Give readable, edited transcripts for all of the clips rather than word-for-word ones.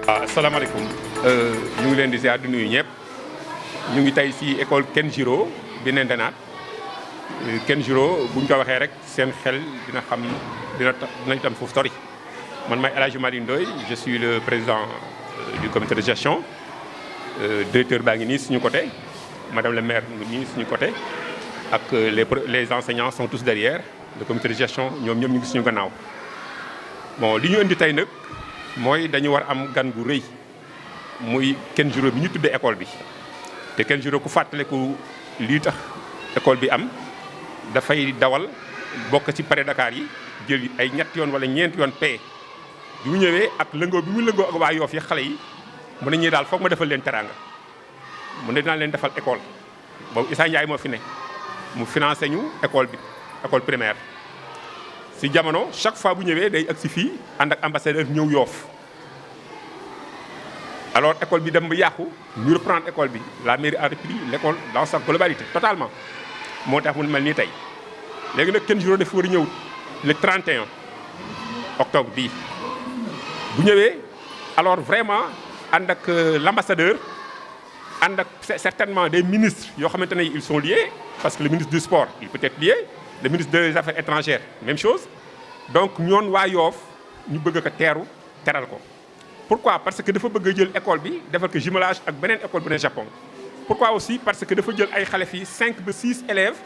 asalaamaaleykum ñu ngi leen di ziar di nuyu ñëpp ñu ngi tey ci école Kenjiro bi ne Ndenaat Kenjiro bu ñu ko waxee rek seen xel dina xam dinañ tam foofu sori man may El Hadji Malick Ndoye je suis le président du comité de gestion directeur baa ngi nii suñu côté madame le maire ngi nii suñu côté ak les enseignants sont tous derrière le comité de gestion ñoom ñëpp ñu ngi suñu gannaaw bon li ñu indi tey nag mooy dañu war am gan gu rëy muy Kenjiro bi ñu tuddee école bi te Kenjiro ku fàttaliku lii tax école bi am dafay dawal bokk ci pare Dakar yi jël ay ñetti yoon wala ñeenti yoon paie bi mu ñëwee ak lëngoo bi mu lëngoo ak waa Yoff yi xale yi mu ne ñii daal foog ma defal leen teraanga mu ne dinaa leen defal école boobu Issa Ndiaye moo fi ne mu financé ñu école bi école primaire. si jamono chaque fois bu ñëwee day agsi fii ànd ak ambassadeur ñëw Yoff alors école bi dem ba yàqu ñu reprendre école bi la mairie a repris l'école dans sa globalité totalement moo tax mu mel nii tey léegi nag Kenjiro dafa war a ñëw le 31 octobre bii bu ñëwee alors vraiment ànd ak l'ambassadeur ànd ak certainement des ministres yoo xamante ne ils sont liés parce que le ministre du sport il peut être lié le ministre des affaires étrangères même chose donc ñoon waa Yoff ñu bëgg ko teral ko pourquoi parce que dafa bëgg a jël école bi defal ko jumelage ak beneen école bu ne Japon pourquoi aussi parce que dafa jël ay xale fii 5 ba 6 élèves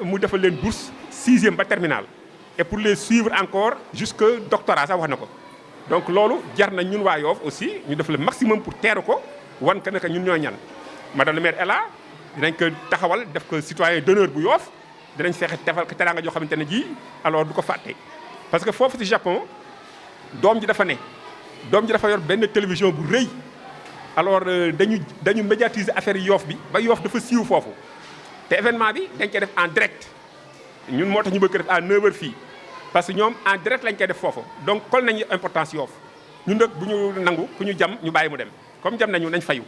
mu defal leen bourse 6e ba terminale et pour les suivre encore jusque doctorat sax wax na ko donc loolu jar na ñun waa Yoff aussi ñu def le maximum pour teeru ko wan que ne que ñun ñoo ñan madame le maire est là dinañ ko taxawal def ko citoyen d'honneur bu Yoff dinañ fexe defal ko teraanga joo xamante ne ji alors du ko fàtte parce que foofu ci Japon doom ji dafa yor benn télévision bu rëy alors dañu médiatiser affaire Yoff bi ba Yoff dafa siiw foofu te événement bi dañ koy def en direct ñun moo tax ñu bëgg ko def à 9h fii parce que ñoom en direct lañ koy def foofu donc kol nañu importance Yoff ñun nag bu ñu nangu ku ñu jam ñu bàyyi mu dem comme jam nañu nañ fayu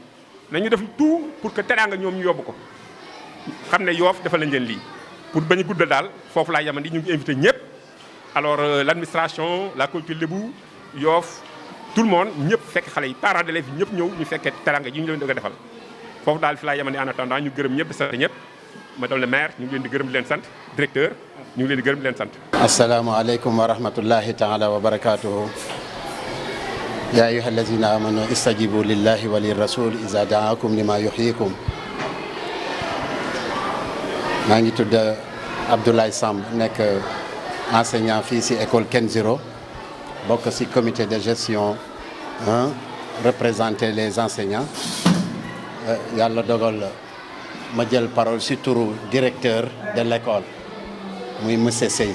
nañu def tout pour que teraanga ñoom ñu yóbbu ko xam ne Yoff dafa lañ leen lii pour bañ a guddal daal foofu laa yamandi ñu ngi invité ñëpp alors l'administration la culture lébu Yoff tout le monde ñëpp fekk xale yi parents d'élèves yi ñëpp ñëw ñu fekkee teranga ji ñu leen bëgg a defal foofu daal fi laa yemandi en attendant ñu gërëm ñëpp di sant ñëpp madame le maire ñu ngi leen di gërëm di leen sant directeur ñu ngi leen di gërëm di leen sant. asalaamaaleykum wa rahmatullahi taala wa barakaatuhu. yaa ayyuha allazina amanu istajibu lillahi wa lirrasul iza daakum lima yuhyikum. maa ngi tudd Abdoulaye Samb nekk enseignant fii si école Kenjiro bokk ci comité de gestion représenter les enseignants yàlla dogal ma jël parole ci turu directeur de l'école muy monsieur Sey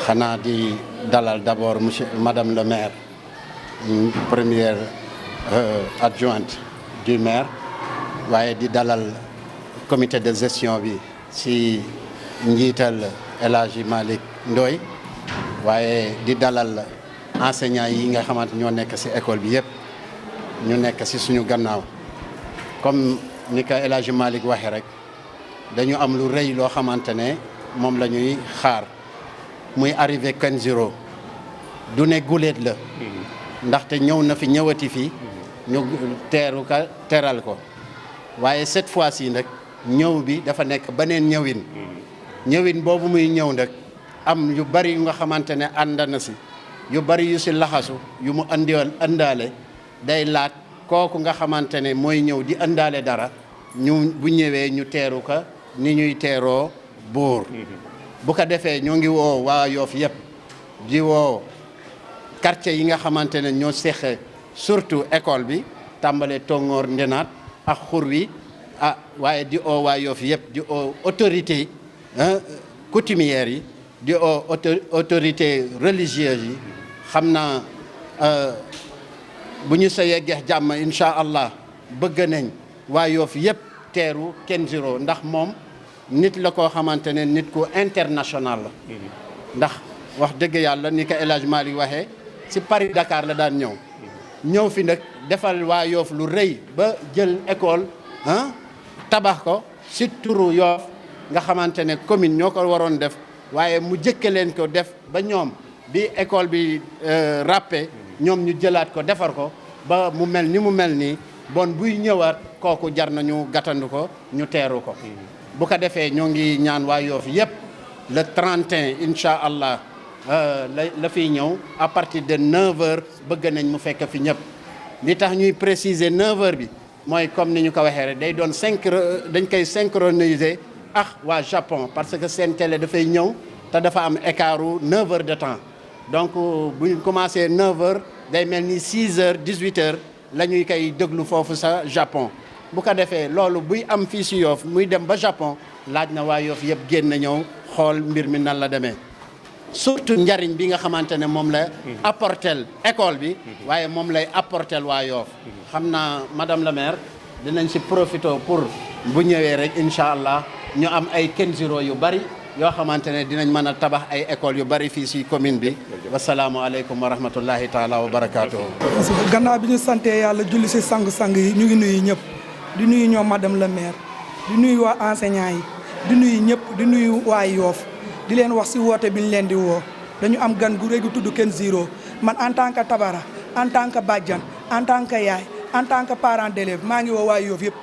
xanaa di dalal d'abord madame le maire première adjointe du maire waaye di dalal comité de gestion bi ci njiital El Hadji Malick Ndoye waaye di dalal enseignants yi nga xamante ñoo nekk ci école bi yëpp ñu nekk ci suñu gannaaw comme ni ko El Hadji Malick waxee rek dañu am lu rëy loo xamante ne moom la ñuy xaar muy arrivé Kenjiro du ne guléet la ndaxte ñëw na fi ñëwati fi ñu teral ko waaye cette fois-ci nag ñëw bi dafa nekk beneen ñëwin boobu muy ñëw nag am yu bari yu nga xamante ne ànd na si yu bari yu si laxasu yu mu ëndaale day laaj kooku nga xamante ne mooy ñëw di ëndaale dara ñu bu ñëwee ñu teeru ko ni ñuy teeroo buur bu ko defee ñoo ngi woo waa Yoff yëpp di woo quartier yi nga xamante ne ñoo seq surtout école bi tàmbale Tongoor Ndenaat ak xur wi waaye di oo waa Yoff yëpp di oo autorité coutumières yi di autorité religieuse yi xam naa bu ñu sa yeggeex jàmm incha allah bëgg nañ waa Yoff yëpp teeru Kenjiro ndax moom nit la koo xamante ne nit ku international la ndax wax dëgg yàlla ni ko El Hadji Malick waxee ci Paris Dakar la daan ñëw fi nag defal waa Yoff lu rëy ba jël école tabax ko ci turu Yoff nga xamante ne commune ñoo ko waroon def waaye mu jëkke leen ko def ba ñoom bi école bi ràppe ñoom ñu jëlaat ko defar ko ba mu mel ni mu mel nii bon buy ñëwaat kooku jar nañu gàttandu ko ñu teeru ko bu ko defee ñoo ngi ñaan waa Yoff yëpp le 31 incha allah la fiy ñëw à partir de 9h bëgg nañ mu fekk fi ñëpp li tax ñuy préciser 9h bi mooy comme ni ñu ko waxee rek day doon dañ koy synchroniser ak waa Japon parce que seen télé dafay ñëw te dafa am écartu 9h de temps donc bu ñu commencé 9h day mel ni 6h 18h la ñuy koy déglu foofu sa Japon bu ko defee loolu buy am fii si Yoff muy dem ba Japon laaj na waa Yoff yëpp génn ñëw xool mbir mi nan la demee surtout njariñ bi nga xamante ne moom la apportel école bi waaye moom lay apportel waa Yoff xam naa madame la maire dinañ si profité pour bu ñëwee rek incha allah ñu am ay Kenziro yu bari yoo xamante ne dinañ mën a tabax ay école yu bari fii si commune bi wasalaamualeykum wa rahmatullahi taala wa barakaatu. gannaaw bi ñu sante yàlla julli si sang-sang yi ñu ngi nuyu ñëpp di nuyu ñoom madame la maire di nuyu waa enseignants yi di nuyu ñëpp di nuyu waa Yoff di leen wax si woote bi ñu leen di woo dañu am gan gu réegi tudd Kenziro man en tant que tabara en tant que bàjjan en tant que yaay en tant que parent d'élève maa ngi woo waa Yoff yëpp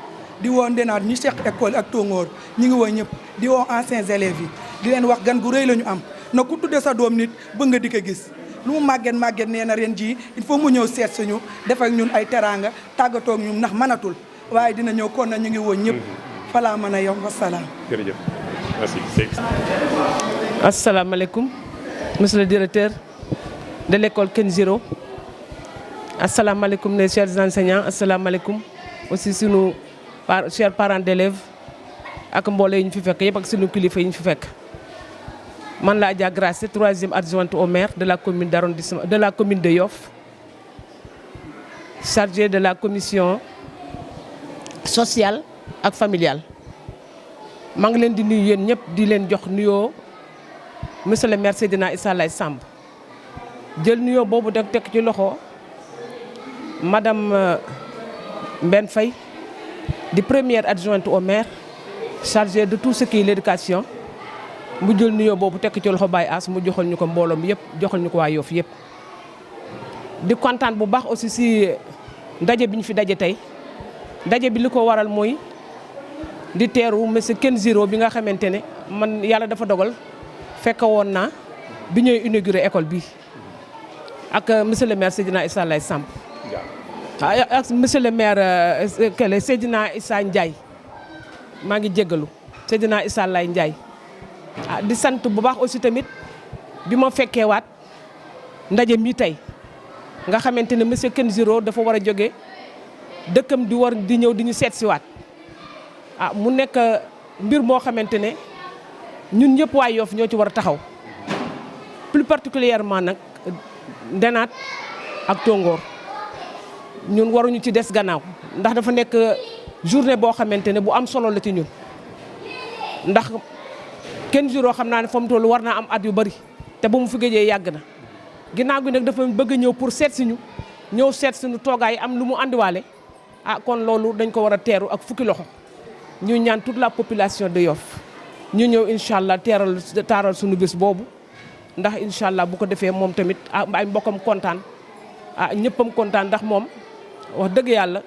di woo ndenaat ñu seq école ak tóngoor ñu ngi woo ñëpp di woo anciens élèves yi di leen wax gan gu rëy la ñu am na ku tudde sa doom nit bëgg nga di ko gis lu mu màgget nee na ren jii il faut mu ñëw seet suñu def ak ñun ay teraanga tàggatoog ñun ndax mënatul waaye dina ñëw kon na ñu ngi woo ñëpp falaa mën a yom wasalaam. jërëjëf merci. asalaamaaleykum monsieur le directeur de l'école Kenziro asalaamaaleykum les chers enseignants asalaamaaleykum aussi sunu chers parents d'élèves ak mbooloo yi ñu fi fekk yëpp ak sunu kilifa yi ñu fi fekk man la Adja Gracé 3e adjointe au maire de la commune d'arrondissement de la commune de Yoff chargée de la commission sociale ak familiale maa ngi leen di nuyu yéen ñëpp di leen jox nuyoo monsieur le maire Seydina Issa Laye Samb jël nuyoo boobu da teg ci loxo madame Mbène Faye di première adjointe au maire chargée de tout ce qui est l'éducation mu jël nuyoo boobu tekk ci loxo Baye As mu joxal ñu ko mbooloo mi yëpp joxal ñu ko waa Yoff yëpp di kontaan bu baax aussi si ndaje bi ñu fi daje tey ndaje bi li ko waral mooy di teeru monsieur Kenziro bi nga xamante ne man yàlla dafa dogal fekk woon naa bi ñuy inauguré école bi ak monsieur le maire Seydina Issa Laye Samb ak monsieur le maire Seydina Issa Ndiaye maa ngi jéggalu Seydina Issa Laye Ndiaye di sant bu baax aussi tamit bi ma fekkee waat ndaje mi tey nga xamante ne monsieur Kenziro dafa war a jóge dëkkam di ñëw di ñu seet si waat mu nekk mbir moo xamante ne ñun ñëpp waa Yoff ñoo ci war a taxaw plus particulièrement nag ndenaat ak tóngoor ñun waruñu ci des gannaaw ndax dafa nekk journée boo xamante ne bu am solo la ci ñun ndax Kenziro xam naa ne fa mu toll war naa am at yu bari te ba mu fi gëjee yàgg na ginnaaw gi nag dafa bëgg ñëw pour seet si ñu ñëw seet suñu toogaay am lu mu andiwaale kon loolu dañ ko war a teeru ak fukki loxo ñu ñaan toute la population de Yoff ñu ñëw incha allah taaral suñu bés boobu ndax incha allah bu ko defee moom tamit ay mbokkam kontaan ñëppam kontaan ndax moom wax dëgg yàlla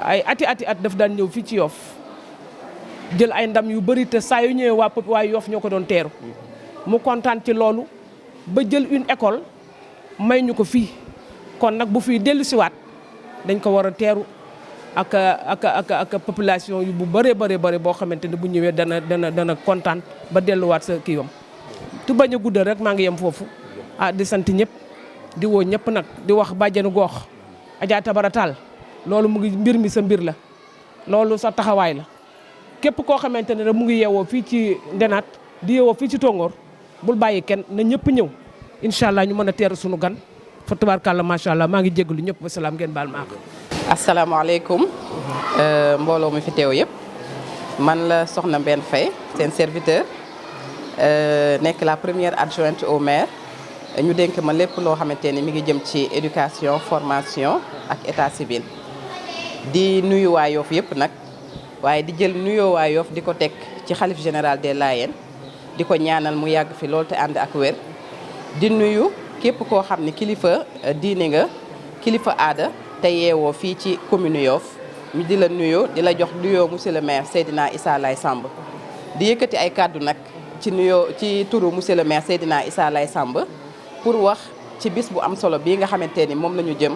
ay ati at daf daan ñëw fii ci Yoff jël ay ndam yu bëri te saa yu ñëwee waa Yoff ñoo ko doon teeru mu kontaan ci loolu ba jël une école may ñu ko fii kon nag bu fii dellu siwaat dañ ko war a teeru ak population yu bu bëree bëri boo xamante ne bu ñëwee dana kontaan ba delluwaat sa kii yom tu bañ a guddal rek maa ngi yem foofu di sant ñëpp di woo ñëpp nag di wax bàjjenu goox Adja Tabaratal loolu mu ngi mbir mi sa mbir la loolu sa taxawaay la képp koo xamante ne rek mu ngi yeewoo fii ci ndenaat di yeewoo fii ci tóngoor bul bàyyi kenn na ñëpp ñëw incha allah ñu mën a teeru sunu gan fa tabaarkàlla macha allah maa ngi jégalu ñëpp wasalaam ngeen baal maa ko. asalaamaaleykum mbooloo mi fi teew yëpp man la soxna Mbène Faye seen serviteur nekk la première adjointe au maire ñu dénk ma lépp loo xamante ni mi ngi jëm ci éducation formation ak état civil di nuyu waa Yoff yëpp nag waaye di jël nuyoo waa Yoff di ko teg ci xalif général des Layènes di ko ñaanal mu yàgg fi loolu te ànd ak wér di nuyu képp koo xam ne kilifa diine nga kilifa aada te yeewoo fii ci commune Yoff ñu di la nuyu di la jox nuyoo monsieur le maire Seydina Issa Laye Samb di yëkkati ay kàddu nag ci nuyoo ci turu monsieur le maire Seydina Issa Laye Samb pour wax ci bis bu am solo bii nga xamante ni moom la ñu jëm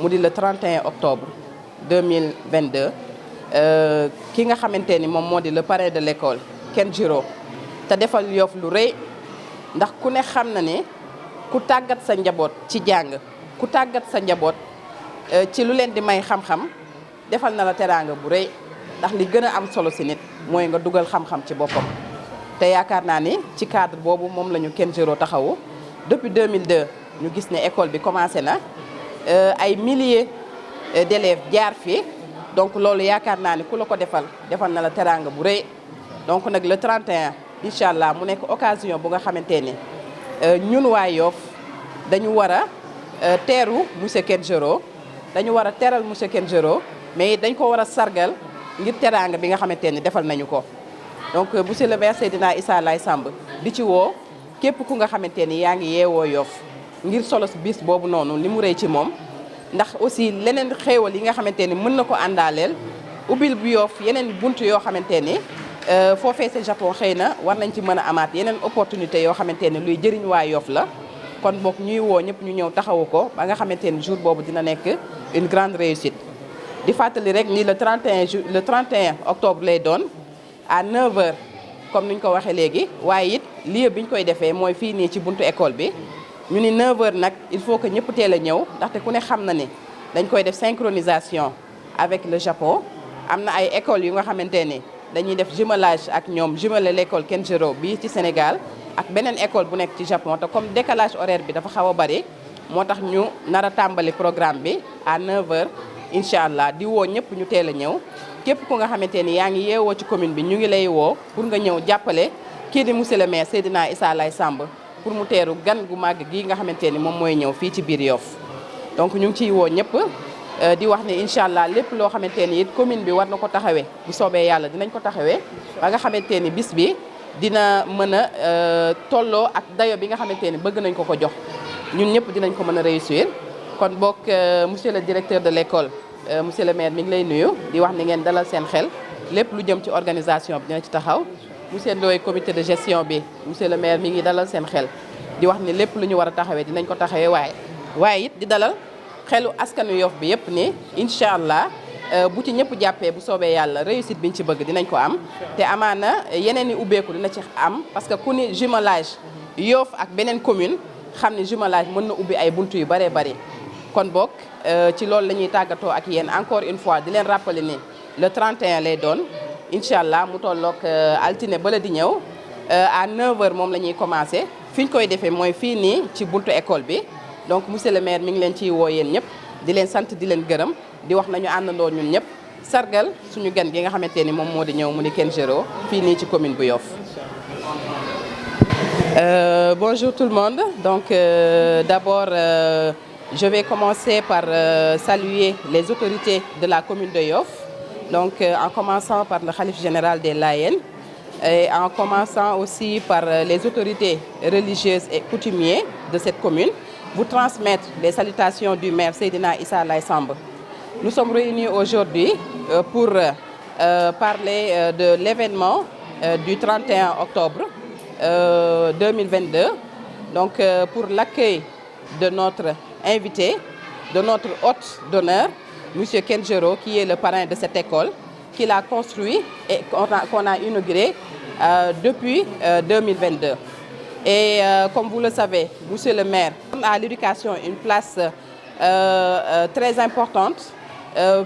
mu di le 31 octobre 2022 ki nga xamante ni moom moo di le parrain de l'école Kenjiro te defal Yoff lu rëy ndax ku ne xam na ne ku tàggat sa njaboot ci jàng ku tàggat sa njaboot ci lu leen di may xam-xam defal na la teraanga bu rëy ndax li gën a am solo si nit mooy nga dugal xam-xam ci boppam te yaakaar naa ni ci cadre boobu moom la ñu Kenjiro taxawu depuis 2002 ñu gis ne école bi commencé na ay milliers d'élèves jaar fii donc loolu yaakaar naa ni ku la ko defal na la teraanga bu rëy donc nag le 31 incha allah mu nekk occasion bu nga xamante ni ñun waa Yoff dañu war a teeru monsieur Kenjiro dañu war a teral monsieur Kenjiro mais dañ ko war a sargal ngir teraanga bi nga xamante ni defal nañu ko donc monsieur le maire Seydina Issa Laye Samb di ci woo képp ku nga xamante ni yaa ngi yeewoo Yoff ngir solo bis boobu noonu li mu rëy ci moom ndax aussi leneen xéewal yi nga xamante ni mën na ko àndaaleel ubbil bu Yoff yeneen buntu yoo xamante ni foofee sa Japon xëy na war nañ ci mën a amaat yeneen opportunité yoo xamante ni luy jëriñ waa Yoff la kon boog ñuy woo ñëpp ñu ñëw taxawu ko ba nga xamante ni jour boobu dina nekk une grande réussite di fàttali rek ni le 31 octobre lay doon à 9h comme ni ñu ko waxee léegi waaye it lieu bi ñu koy defee mooy fii nii ci buntu école bi ñu ni 9h nag il faut que ñëpp teel a ñëw ndaxte ku ne xam na ni dañ koy def synchronisation avec le Japon am na ay écoles yu nga xamante ni dañuy def jumelage ak ñoom jumeler l'école Kenjiro bii ci Sénégal ak beneen école bu nekk ci Japon te comme décalage horaire bi dafa xaw a bari moo tax ñu nar a tàmbali programme bi à 9h incha allah di woo ñëpp ñu teel a ñëw képp ku nga xamante ni yaa ngi yeewoo ci commune bi ñu ngi lay woo pour nga ñëw jàppale kii di monsieur le maire Seydina Issa Laye Samb pour mu teeru gan gu màgg gii nga xamante ni moom mooy ñëw fii ci biir Yoff donc ñu ngi ciy woo ñëpp di wax ne incha allah lépp loo xamante ni it commune bi war na ko taxawee bu soobee yàlla dinañ ko taxawee ba nga xamante ni bis bi dina mën a tolloo ak dayo bi nga xamante ni bëgg nañ ko ko jox ñun ñëpp dinañ ko mën a réussir kon boog monsieur le directeur de l'école monsieur le maire mi ngi lay nuyu di wax ni ngeen dalal seen xel lépp lu jëm ci organisation bi dina ci taxaw monsieur Ndoye comité de gestion bi monsieur le maire mi ngi dalal seen xel di wax ni lépp lu ñu war a taxawee dinañ ko taxawee waaye it di dalal xelu askanu Yoff bi yëpp ni incha allah bu ci ñëpp jàppee bu soobee yàlla réussite biñ ci bëgg dinañ ko am te amaana yeneen i ubbeeku dina ci am parce que ku ni jumelage Yoff ak beneen commune xam ni jumelage mën na ubbi ay buntu yu bëree bëri kon boog ci loolu la ñuy tàggatoo ak yéen encore une fois di leen rappeler ni le 31 lay doon incha allah mu tolloog altine bala di ñëw à 9h moom la ñuy commencé fi ñu koy defee mooy fii nii ci buntu école bi donc monsieur le maire mi ngi leen ciy woo yéen ñëpp di leen sant di leen gërëm di wax nañu àndandoo ñun ñëpp sargal suñu gan gi nga xamante ni moom moo di ñëw mu di Kenjiro fii nii ci commune bu Yoff. Bonjour tout le monde donc d'abord je vais commencer par saluer les autorités de la commune de Yoff donc en commençant par le khalife général des Layènes et en commençant aussi par les autorités religieuses et coutumiers de cette commune, vous transmettre les salutations du maire Seydina Issa Laye Samb. Nous sommes réunis aujourd'hui pour parler de l'événement du 31 octobre 2022, donc pour l'accueil de notre invité, de notre hôte d'honneur, monsieur Kenjiro, qui est le parrain de cette école, qu'il a construit et qu'on a inauguré depuis 2022. Et comme vous le savez, monsieur le maire donne à l'éducation une place très importante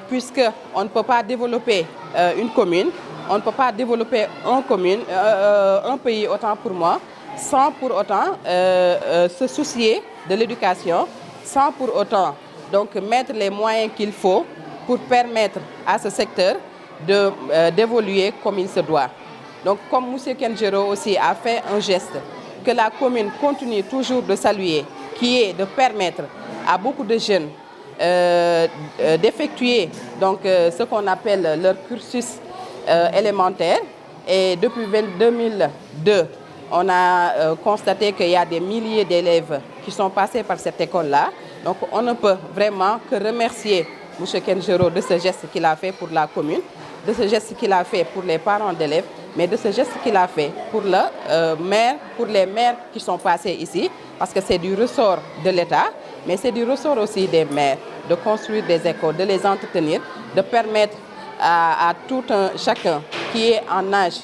puisqu'on ne peut pas développer une commune, on ne peut pas développer un pays autant pour moi, sans pour autant se soucier de l'éducation, sans pour autant donc mettre les moyens qu'il faut pour permettre à ce secteur d'évoluer comme il se doit. Donc comme M. Kenjiro aussi a fait un geste que la commune continue toujours de saluer, qui est de permettre à beaucoup de jeunes d'effectuer donc ce qu'on appelle leur cursus élémentaire. Et depuis 2002, on a constaté qu'il y a des milliers d'élèves qui sont passés par cette école-là. Donc on ne peut vraiment que remercier M. Kenjero de ce geste qu'il a fait pour la commune, de ce geste qu'il a fait pour les parents d'élèves, mais de ce geste qu'il a fait pour le maire, pour les maires qui sont passés ici, parce que c'est du ressort de l'État, mais c'est du ressort aussi des maires, de construire des écoles, de les entretenir, de permettre à tout un chacun qui est en âge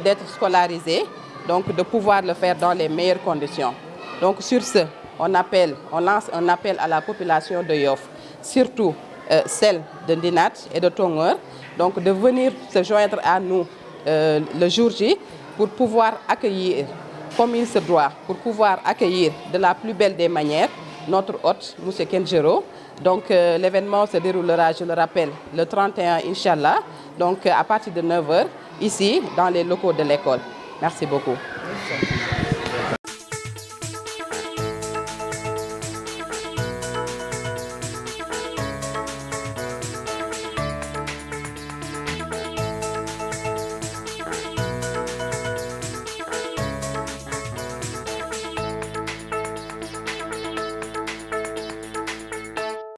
d'être scolarisé, donc de pouvoir le faire dans les meilleures conditions. Donc sur ce, on lance un appel à la population de Yoff, surtout celle de Ndinat et de Tongueur, donc de venir se joindre à nous le jour J pour pouvoir accueillir comme il se doit, pour pouvoir accueillir de la plus belle des manières notre hôte, M. Kenjero. Donc l'événement se déroulera, je le rappelle, le 31 Inch'Allah, donc à partir de 9 h, ici, dans les locaux de l'école. Merci beaucoup.